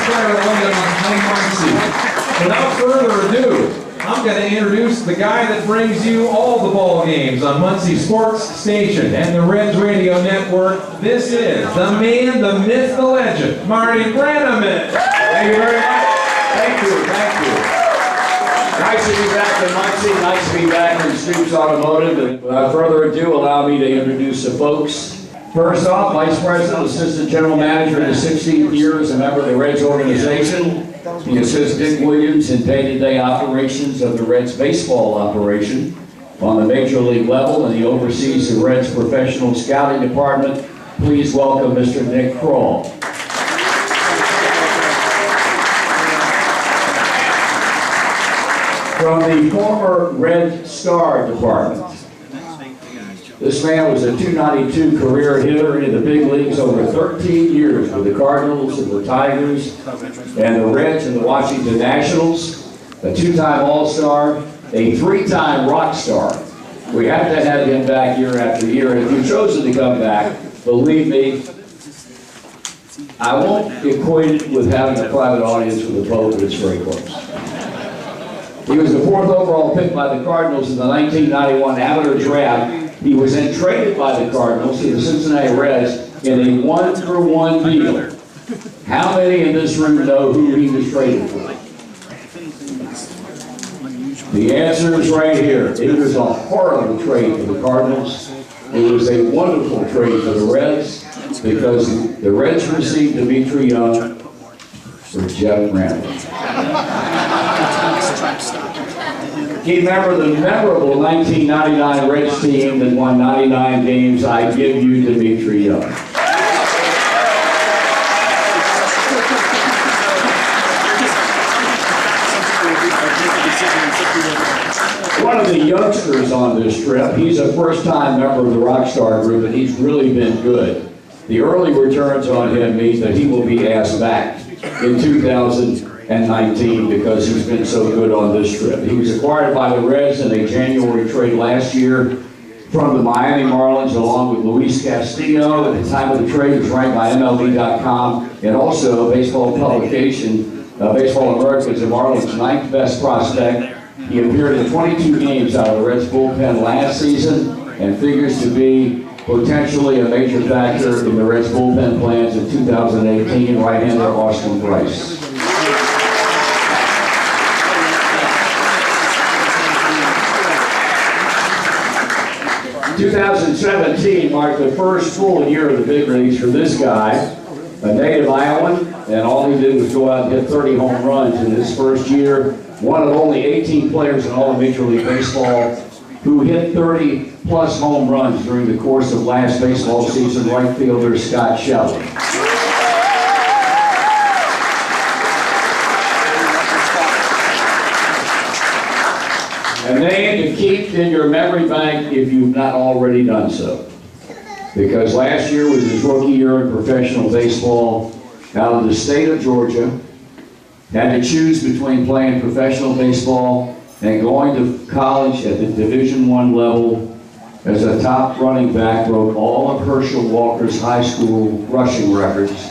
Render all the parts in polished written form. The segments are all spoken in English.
player of Muncie. Without further ado, I'm going to introduce the guy that brings you all the ball games on Muncie Sports Station and the Reds Radio Network. This is the man, the myth, the legend, Marty Brannaman. Thank you very much. Thank you. Nice to be back in Muncie. Nice to be back in Stoops Automotive. And without further ado, allow me to introduce the folks. First off, Vice President, Assistant General Manager in his 16th year as a member of the Reds organization. He assists Dick Williams in day-to-day operations of the Reds baseball operation on the Major League level, and he oversees the Reds professional scouting department. Please welcome Mr. Nick Kroll. From the former Red Star department. This man was a .292 career hitter in the big leagues over 13 years with the Cardinals and the Tigers and the Reds and the Washington Nationals, a two-time All-Star, a three-time rock star. We have to have him back year after year, and if you've chosen to come back, believe me, I won't equate it with having a private audience with a vote, but it's very close. He was the 4th overall pick by the Cardinals in the 1991 amateur draft. He was then traded by the Cardinals to the Cincinnati Reds in a 1-for-1 deal. How many in this room know who he was traded for? The answer is right here. It was a horrible trade for the Cardinals. It was a wonderful trade for the Reds because the Reds received Dimitri Young for Jeff Randall. He remembered the memorable 1999 Reds team that won 99 games. I give you Dimitri Young. One of the youngsters on this trip, he's a first-time member of the Rockstar Group, and he's really been good. The early returns on him means that he will be asked back in 2019 because he's been so good on this trip. He was acquired by the Reds in a January trade last year from the Miami Marlins along with Luis Castillo. At the time of the trade, he was ranked by MLB.com and also baseball publication, Baseball America, is the Marlins' 9th best prospect. He appeared in 22 games out of the Reds bullpen last season and figures to be potentially a major factor in the Reds bullpen plans in 2018, right-hander Austin Bryce. 2017 marked the first full year of the big leagues for this guy, a native Iowan, and all he did was go out and hit 30 home runs in his first year. One of only 18 players in all of Major League Baseball who hit 30-plus home runs during the course of last baseball season, right fielder Scott Shelley. A name to keep in your memory bank if you've not already done so. Because last year was his rookie year in professional baseball out of the state of Georgia. Had to choose between playing professional baseball and going to college at the Division I level as a top running back, broke all of Herschel Walker's high school rushing records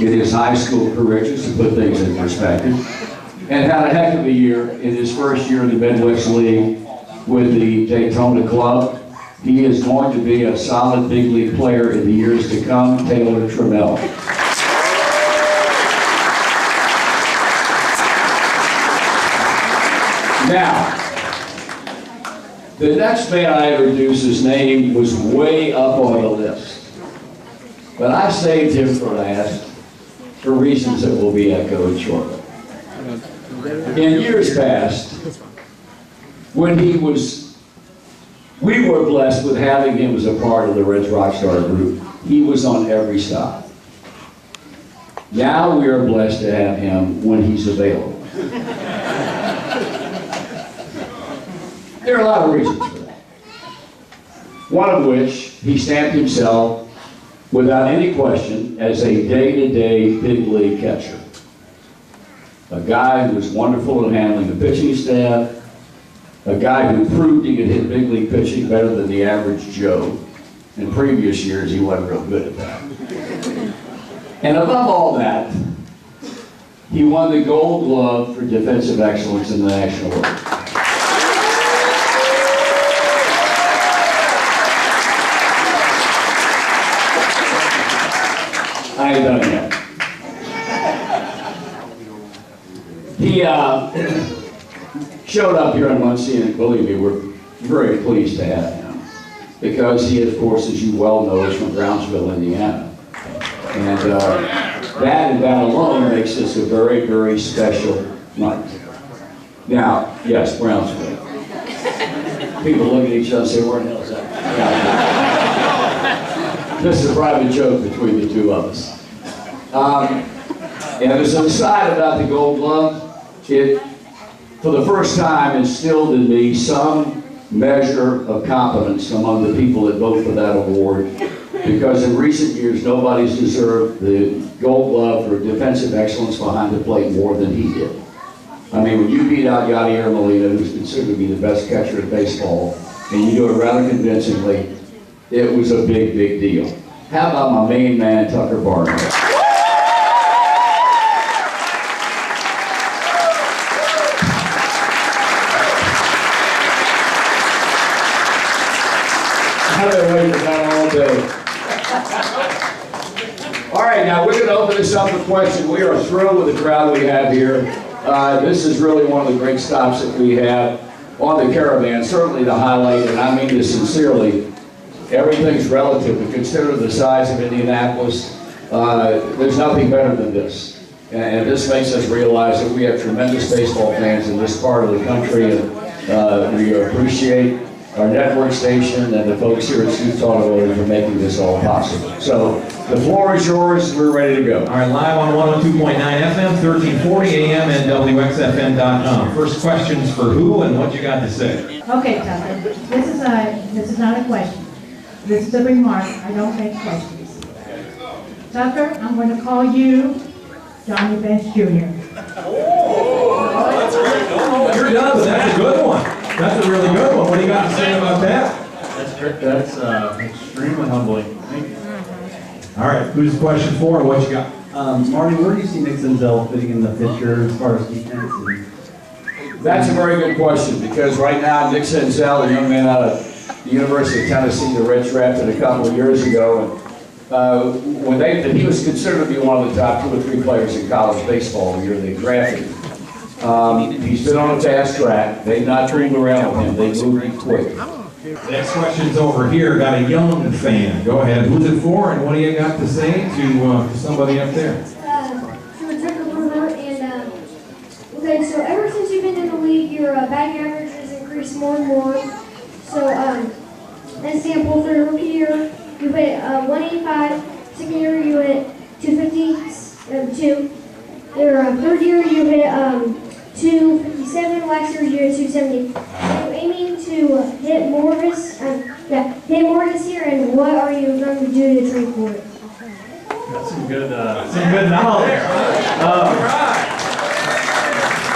in his high school career, just to put things in perspective, and had a heck of a year in his first year in the Midwest League with the Daytona Club. He is going to be a solid big league player in the years to come, Taylor Trammell. Now, the next man I introduced, his name was way up on the list. But I saved him for last for reasons that will be echoed shortly. In years past, when we were blessed with having him as a part of the Reds Rockstar Group, he was on every stop. Now we are blessed to have him when he's available. There are a lot of reasons for that. One of which, he stamped himself, without any question, as a day-to-day big league catcher. A guy who was wonderful at handling the pitching staff, a guy who proved he could hit big league pitching better than the average Joe. In previous years, he wasn't real good at that. And above all that, He won the Gold Glove for defensive excellence in the National League. I ain't done yet. He showed up here in Muncie, and believe me, we're very pleased to have him. Because he, of course, as you well know, is from Brownsville, Indiana. And that and that alone makes this a very, very special night. Now, yes, Brownsville. People look at each other and say, where the hell is that? This is a private joke between the two of us. And as an aside about the Gold Glove, it, for the first time, instilled in me some measure of confidence among the people that vote for that award, because in recent years, nobody's deserved the Gold Glove for defensive excellence behind the plate more than he did. I mean, when you beat out Yadier Molina, who's considered to be the best catcher in baseball, and you do it rather convincingly, it was a big, big deal. How about my main man, Tucker Barnett? I've been waiting for that all day. All right, now we're going to open this up for questions. We are thrilled with the crowd we have here. This is really one of the great stops that we have on the Caravan. Certainly the highlight, and I mean this sincerely, everything's relative. But consider the size of Indianapolis. There's nothing better than this. And this makes us realize that we have tremendous baseball fans in this part of the country, and we appreciate our network station and the folks here at Stoops Automotive for making this all possible. So the floor is yours. We're ready to go. All right, live on 102.9 FM, 1340 AM, and WXFM.com. First questions for who and what you got to say? Okay, Tucker. This is not a question. This is a remark. I don't make questions. Tucker, I'm going to call you Johnny Bench Jr. You're done, but that's a good one. That's a really good one. What do you got to say about that? That's extremely humbling. Thank you. All right, who's the question for, or what you got? Marty, where do you see Nick Senzel fitting in the picture as far as defense? That's a very good question, because right now Nick Senzel, a young man out of the University of Tennessee, the Reds drafted a couple of years ago, and he was considered to be one of the top 2 or 3 players in college baseball the year they drafted him. He's been on a fast track. They've not turned around with him. They moved him quick. Next question's over here. Got a young fan. Go ahead. Who's it for, and what do you got to say to somebody up there? Okay, so ever since you've been in the league, your batting average has increased more and more. So, as example, for your rookie year, you hit 185. Second year, you hit 252. Your third year, you hit 257. Last year, you hit 270. Are you aiming to hit more this year? And what are you going to do to train for it? That's some good knowledge.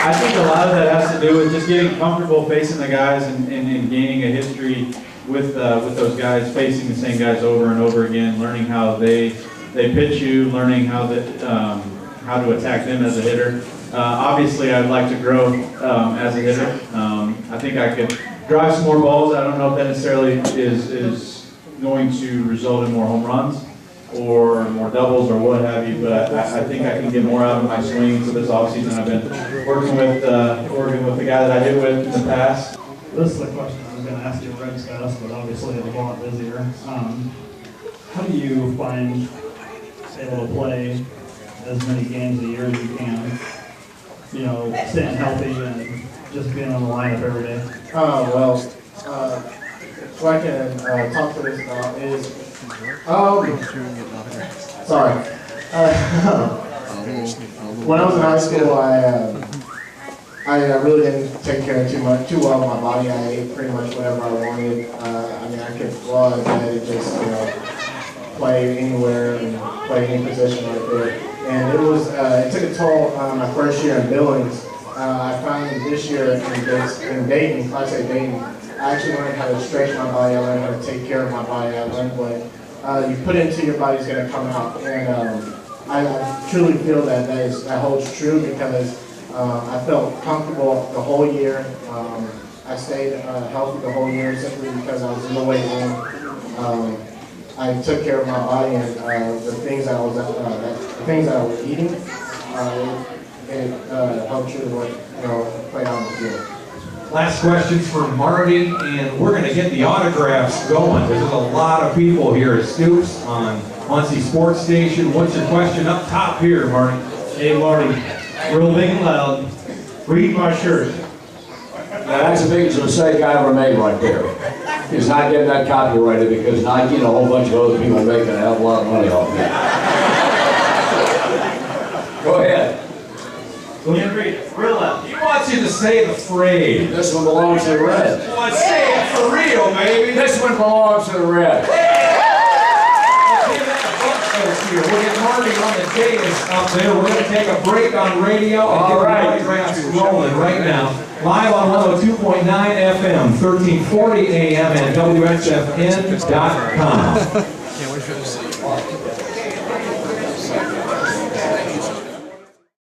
I think a lot of that has to do with just getting comfortable facing the guys and gaining a history with those guys, facing the same guys over and over again, learning how they pitch you, learning how to attack them as a hitter. Obviously, I'd like to grow as a hitter. I think I could drive some more balls. I don't know if that necessarily is going to result in more home runs or more doubles or what have you, but I think I can get more out of my swing. So this offseason I've been working with the guy that I hit with in the past. This is the question I was going to ask you Red Fest, but obviously I'm a lot busier. How do you find able to play as many games a year as you can? You know, staying healthy and just being on the lineup every day. What I can talk to this about is, sorry. When I was in high school, I really didn't take care too well of my body. I ate pretty much whatever I wanted. I mean, I could go out of bed and just, play anywhere and play any position right there. And it took a toll my first year in Billings. I found this year in Dayton, Class A Dayton, I actually learned how to stretch my body. I learned how to take care of my body. I learned what you put into your body is going to come out. And I truly feel that holds true because I felt comfortable the whole year. I stayed healthy the whole year simply because I was in the weight room. I took care of my body and the things I was eating. It helped you play on the field. Last questions for Marty, and we're going to get the autographs going. There's a lot of people here at Stoops on Muncie Sports Station. What's your question up top here, Marty? Hey Marty, real big and loud, read my shirt. Now that's the biggest mistake I ever made right there, is not getting that copyrighted because Nike and a whole bunch of other people are making a hell of a lot of money off it. Go ahead. Go ahead and read it, real loud. He wants you to say the phrase. This one belongs to the red. Well, say it for real, baby. This one belongs to the red. We'll get Marty on the dais up there. We're going to take a break on radio and get the autographs rolling right now. Live on 102.9 FM, 1340 AM, and WXFN.com.